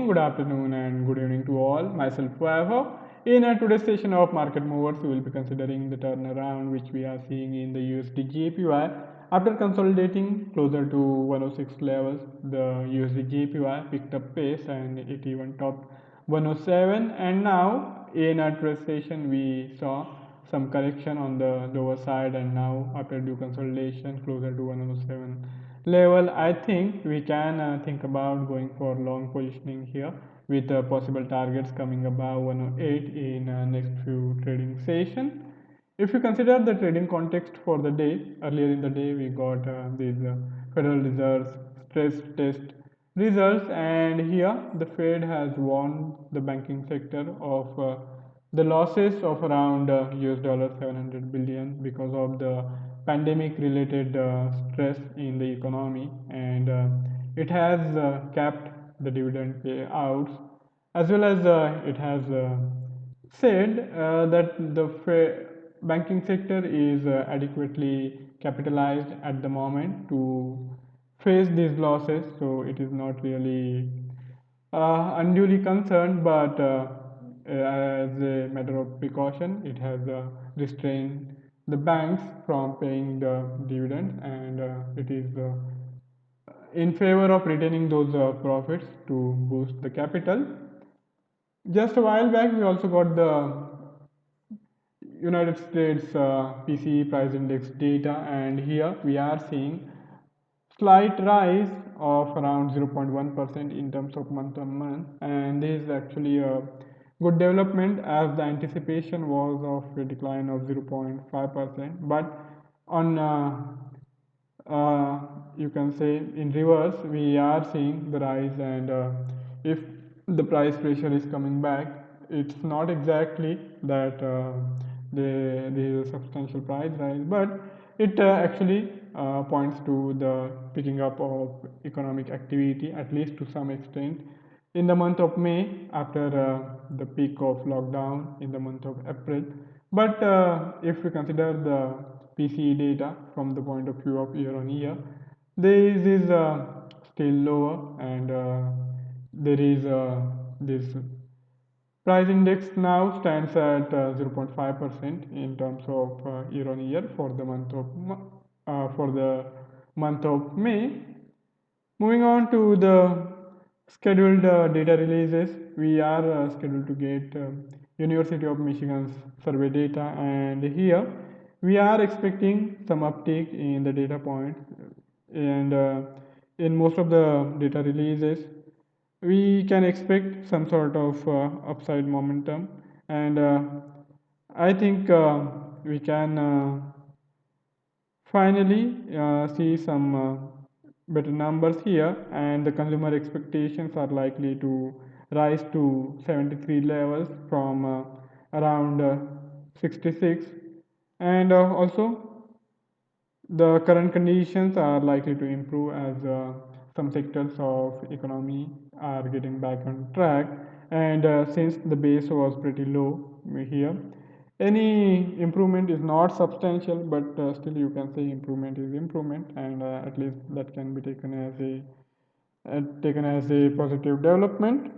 morning, good afternoon, and good evening to all. Myself, Vaibhav. In today's session of Market Movers, we will be considering the turnaround which we are seeing in the USD JPY. After consolidating closer to 106 levels, the USD JPY picked up pace and it even topped 107. And now, in today's session, we saw some correction on the lower side, and now after due consolidation, closer to 107 level, I think we can think about going for long positioning here with possible targets coming above 108 in next few trading session. If you consider the trading context for the day, earlier in the day we got these Federal Reserve's stress test results, and here the Fed has warned the banking sector of the losses of around US dollar 700 billion because of the pandemic related stress in the economy, and it has capped the dividend payouts, as well as it has said that the banking sector is adequately capitalized at the moment to face these losses, so it is not really unduly concerned, but as a matter of precaution, it has restrained the banks from paying the dividends, and it is in favor of retaining those profits to boost the capital. Just a while back, we also got the United States PCE price index data, and here we are seeing slight rise of around 0.1% in terms of month on month, and this is actually a good development as the anticipation was of a decline of 0.5%, but on you can say in reverse we are seeing the rise, and if the price pressure is coming back, it's not exactly that there is a substantial price rise, but it actually points to the picking up of economic activity, at least to some extent, in the month of May after the peak of lockdown in the month of April. But if we consider the PCE data from the point of view of year on year, this is still lower, and there is this price index now stands at 0.5% in terms of year on year for the month of May. Moving on to the scheduled data releases, we are scheduled to get University of Michigan's survey data, and here we are expecting some uptick in the data points, and in most of the data releases we can expect some sort of upside momentum, and I think we can finally see some better numbers here, and the consumer expectations are likely to rise to 73 levels from around 66, and also the current conditions are likely to improve as some sectors of economy are getting back on track, and since the base was pretty low here, any improvement is not substantial, but still you can say improvement is improvement, and at least that can be taken as a positive development.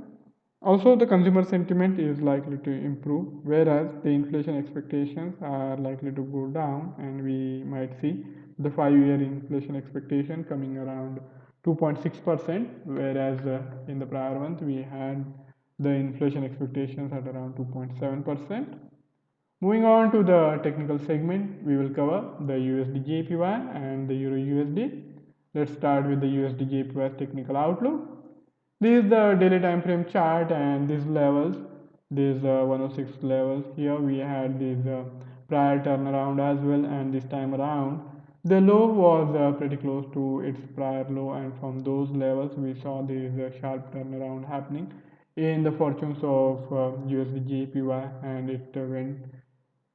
Also, the consumer sentiment is likely to improve, whereas the inflation expectations are likely to go down, and we might see the 5-year inflation expectation coming around 2.6%, whereas in the prior month we had the inflation expectations at around 2.7%. Moving on to the technical segment, we will cover the USD JPY and the Euro USD. Let's start with the USD JPY technical outlook. This is the daily time frame chart, and these levels, these 106 levels here, we had this prior turnaround as well, and this time around the low was pretty close to its prior low, and from those levels we saw this sharp turnaround happening in the fortunes of USD JPY, and it went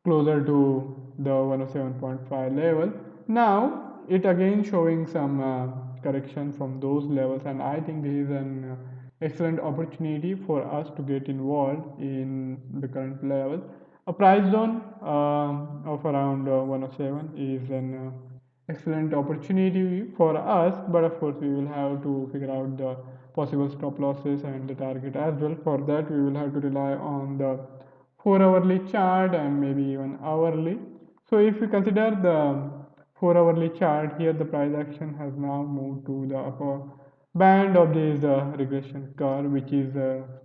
closer to the 107.5 level. Now it again showing some correction from those levels, and I think this is an excellent opportunity for us to get involved in the current level. A price zone of around 107 is an excellent opportunity for us, but of course we will have to figure out the possible stop losses and the target as well. For that, we will have to rely on the 4 hourly chart and maybe even hourly. So if we consider the 4 hourly chart, here the price action has now moved to the upper band of this regression curve, which is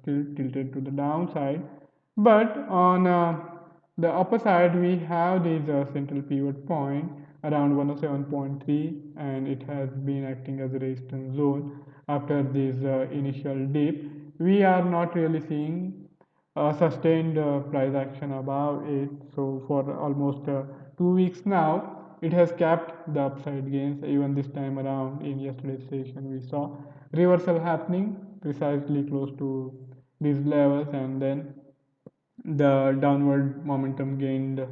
still tilted to the downside. But on the upper side, we have this central pivot point around 107.3, and it has been acting as a resistance zone after this initial dip. We are not really seeing sustained price action above it. So for almost 2 weeks now, it has capped the upside gains. Even this time around in yesterday's session, we saw reversal happening precisely close to these levels, and then the downward momentum gained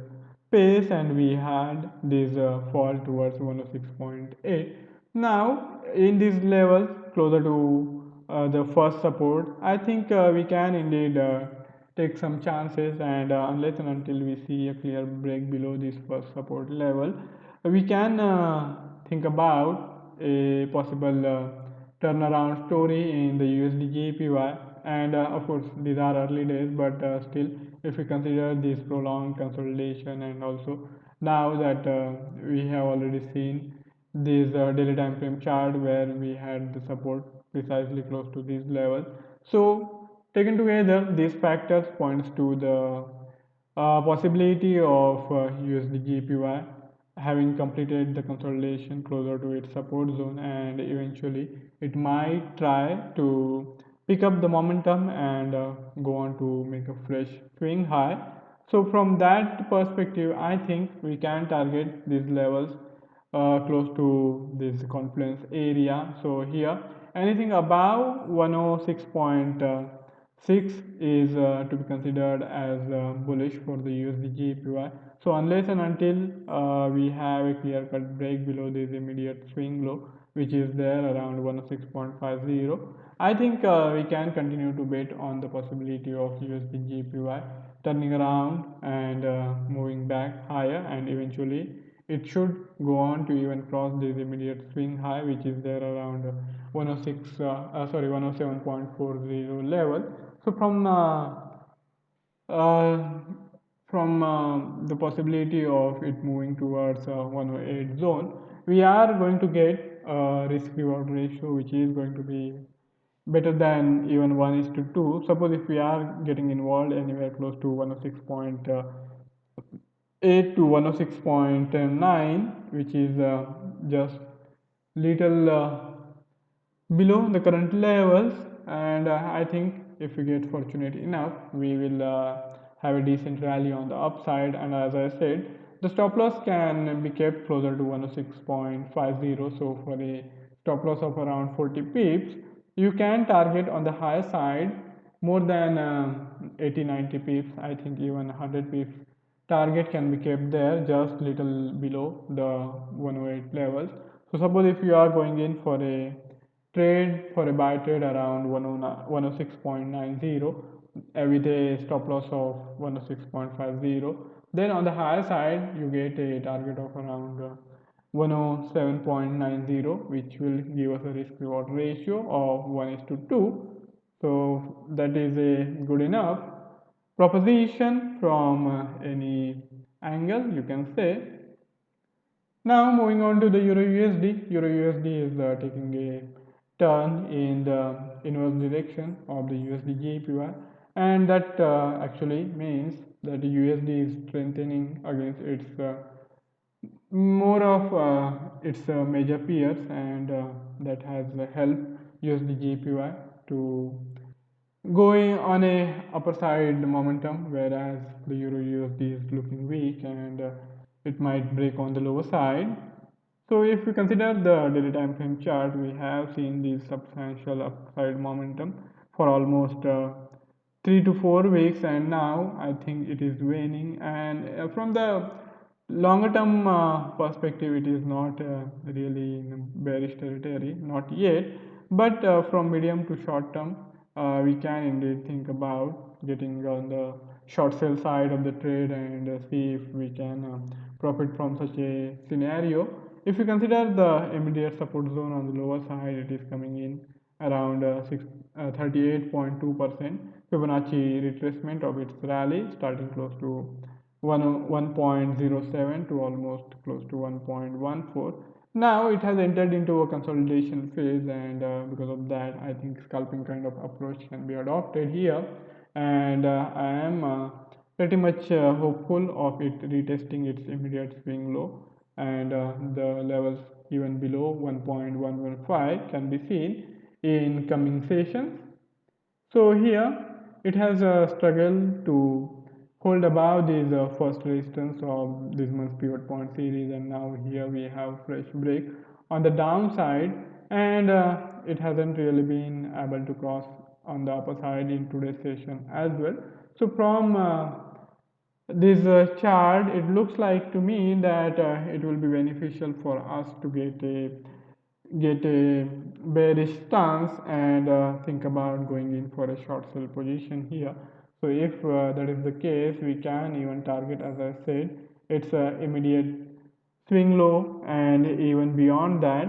pace, and we had this fall towards 106.8. Now in these levels closer to the first support, I think we can indeed take some chances, and unless and until we see a clear break below this first support level, we can think about a possible turnaround story in the USD JPY. And of course, these are early days, but still, if we consider this prolonged consolidation, and also now that we have already seen this daily time frame chart where we had the support precisely close to these levels. So taken together, these factors points to the possibility of USD JPY having completed the consolidation closer to its support zone, and eventually it might try to pick up the momentum and go on to make a fresh swing high. So from that perspective, I think we can target these levels close to this confluence area. So here anything above 106.6 is to be considered as bullish for the USD JPY. So unless and until we have a clear cut break below this immediate swing low, which is there around 106.50, I think we can continue to bet on the possibility of USD JPY turning around and moving back higher, and eventually it should go on to even cross this immediate swing high, which is there around 107.40 level. So uh, the possibility of it moving towards 108 zone, we are going to get a risk reward ratio which is going to be better than even 1 is to 2. Suppose if we are getting involved anywhere close to 106.8 to 106.9, which is just little below the current levels, and I think if we get fortunate enough, we will have a decent rally on the upside. And as I said, the stop loss can be kept closer to 106.50. So for a stop loss of around 40 pips, you can target on the higher side more than 80 90 pips. I think even 100 pips target can be kept there just little below the 108 levels. So suppose if you are going in for a trade, for a buy trade around 106.90 with a stop loss of 106.50, then on the higher side you get a target of around 107.90, which will give us a risk reward ratio of 1 is to 2. So that is a good enough proposition from any angle, you can say. Now moving on to the Euro USD. Euro USD is taking a turn in the inverse direction of the USD JPY, and that actually means that the USD is strengthening against its more of its major peers, and that has helped USD JPY to going on a upper side momentum, whereas the Euro USD is looking weak, and it might break on the lower side. So if we consider the daily time frame chart, we have seen this substantial upside momentum for almost 3 to 4 weeks, and now I think it is waning. And from the longer term perspective, it is not really in bearish territory, not yet. But from medium to short term, we can indeed think about getting on the short sell side of the trade, and see if we can profit from such a scenario. If you consider the immediate support zone on the lower side, it is coming in around 38.2% Fibonacci retracement of its rally, starting close to 1.07 to almost close to 1.14. Now it has entered into a consolidation phase, and because of that, I think scalping kind of approach can be adopted here. And I am pretty much hopeful of it retesting its immediate swing low, and the levels even below 1.115 can be seen in coming sessions. So here it has struggled to hold above this first resistance of this month's pivot point series, and now here we have fresh break on the downside, and it hasn't really been able to cross on the upper side in today's session as well. So from this chart, it looks like to me that it will be beneficial for us to get a bearish stance and think about going in for a short sell position here. So if that is the case, we can even target, as I said, its immediate swing low and even beyond that.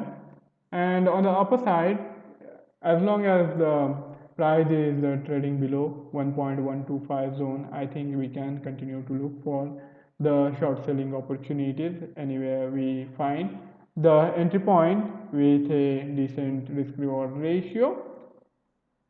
And on the upper side, as long as the price is trading below 1.125 zone, I think we can continue to look for the short selling opportunities anywhere we find the entry point with a decent risk reward ratio.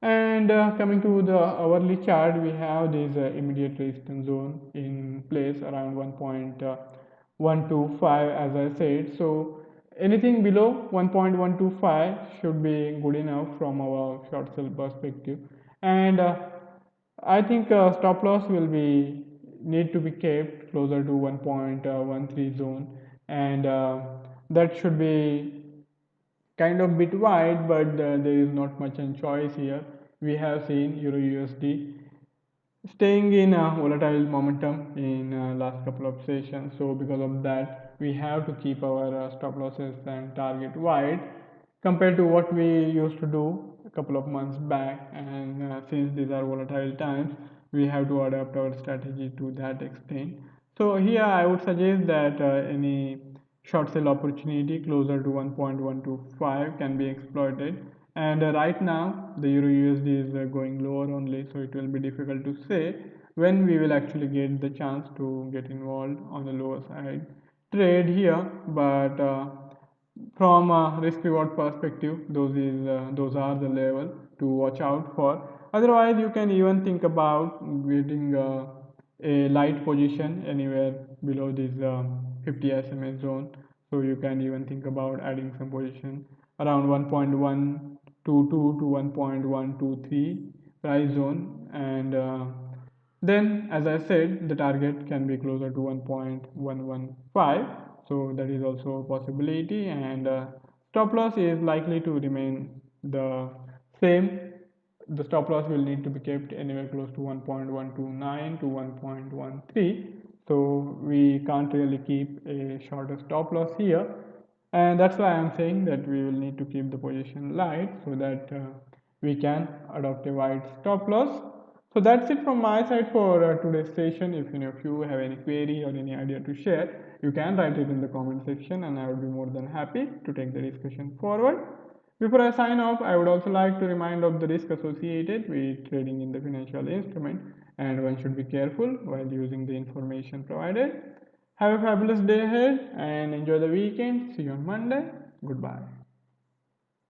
And coming to the hourly chart, we have this immediate resistance zone in place around 1.125, as I said. So anything below 1.125 should be good enough from our short sell perspective. And I think stop loss will be need to be kept closer to 1.13 zone, and that should be kind of bit wide, but there is not much in choice here. We have seen Euro USD staying in a volatile momentum in last couple of sessions. So because of that, we have to keep our stop losses and target wide compared to what we used to do a couple of months back. And since these are volatile times, we have to adapt our strategy to that extent. So here I would suggest that any short sell opportunity closer to 1.125 can be exploited, and right now the Euro USD is going lower only, so it will be difficult to say when we will actually get the chance to get involved on the lower side trade here. But from a risk reward perspective, those are the level to watch out for. Otherwise, you can even think about getting a light position anywhere below this 50 SMA zone. So you can even think about adding some position around 1.122 to 1.123 price zone, and then, as I said, the target can be closer to 1.115. So that is also a possibility, and stop loss is likely to remain the same. The stop loss will need to be kept anywhere close to 1.129 to 1.13. So we can't really keep a shorter stop loss here, and that's why I'm saying that we will need to keep the position light so that we can adopt a wide stop loss. So that's it from my side for today's session. If any of you have any query or any idea to share, you can write it in the comment section, and I would be more than happy to take the discussion forward. Before I sign off, I would also like to remind of the risk associated with trading in the financial instrument, and one should be careful while using the information provided. Have a fabulous day ahead and enjoy the weekend. See you on Monday. Goodbye.